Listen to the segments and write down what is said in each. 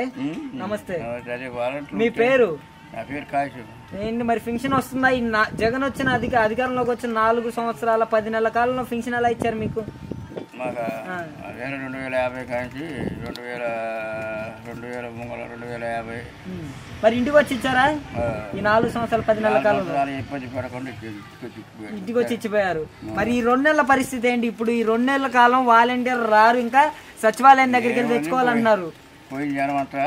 నమస్తే. మీ పేరు? నా పేరు కాశీ. ఏంటి మరి ఫింక్షన్ వస్తుందా? జగన్ వచ్చిన అధికారంలోకి వచ్చిన 4 సంవత్సరాల 10 నెలల కాలంలో ఫింక్షన్ ఎలా ఇచ్చారు మీకు? మాకు 2050 కాంచి 2050. మరి ఇంటికి వచ్చి ఇచ్చారా? ఈ 4 సంవత్సరాల 10 నెలల కాలంలో ఇబ్బంది పడకుండా ఇంటికి వచ్చి ఇచ్చిపోయారు. మరి ఈ 2 నెలల పరిస్థితి ఏంటి? ఇప్పుడు ఈ 2 నెలల కాలం వాలంటీర్ రారు, ఇంకా సచివాలయం దగ్గరికి వెళ్ళి తెచ్చుకోవాలన్నారు. పోయిన జనం అంతా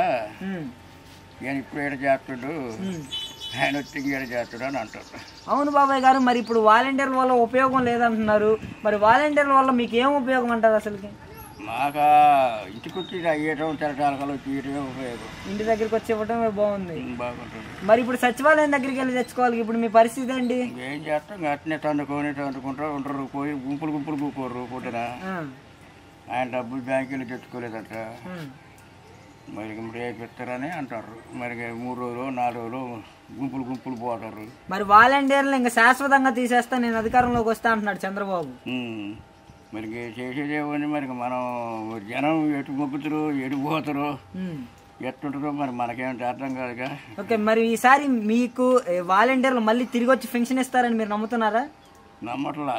నేను ఇప్పుడు ఏడ చేస్తుడు, ఆయన వచ్చి ఏడ చేస్తుడు అని అంటారు. అవును బాబాయ్ గారు, మరి ఇప్పుడు వాలంటీర్ల వల్ల ఉపయోగం లేదంటున్నారు. మరి వాలంటీర్ల వల్ల మీకు ఏం ఉపయోగం అంటారు అసలుకి? మాకు ఇంటికి వచ్చి అయ్యటం తెరటాలకలు తీయటమే ఉపయోగం. ఇంటి దగ్గరికి వచ్చి ఇవ్వటమే బాగుంది, బాగుంటుంది. మరి ఇప్పుడు సచివాలయం దగ్గరికి వెళ్ళి తెచ్చుకోవాలి. ఇప్పుడు మీ పరిస్థితి ఏంటి? ఏం చేస్తాం, అట్నే తండుకుంటారు ఉంటారు. పోయి గుంపులు కూకోరు పుట్టిన ఆయన డబ్బులు బ్యాంకులు తెచ్చుకోలేదంట. మరి రేపు ఇస్తారని అంటారు. మరి 3 రోజులు 4 రోజులు గుంపులు పోతారు. మరి వాలంటీర్లు ఇంకా శాశ్వతంగా తీసేస్తా, నేను అధికారంలోకి వస్తా అంటున్నాడు చంద్రబాబు. మరి చేసేదేమని మరి మనం జనం ఎటు మొక్కుతారు, ఎటు పోతారు, ఎట్టుంటారో మరి మనకేమిటి అర్థం కాదుగా. ఓకే, మరి ఈసారి మీకు వాలంటీర్లు మళ్ళీ తిరిగి వచ్చి పెన్షన్ ఇస్తారని మీరు నమ్ముతున్నారా? నమ్మట్లా,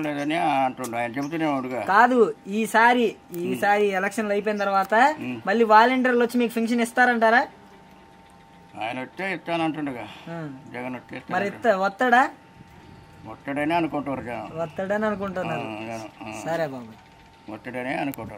లేదని అంటుండ ఆయన చెబుతూనే ఉండుగా. కాదు, ఈసారి ఎలక్షన్లు అయిపోయిన తర్వాత మళ్ళీ వాలంటీర్లు వచ్చి మీకు పెన్షన్ ఇస్తారంటారా? ఆయన వస్తే ఇస్తానంటుండగా, జగన్ వస్తే. మరి వస్తాడా? వస్తాడని అనుకుంటారు జనం. వస్తాడని అనుకుంటున్నారు. సరే బాబు, వస్తాడని అనుకుంటారు.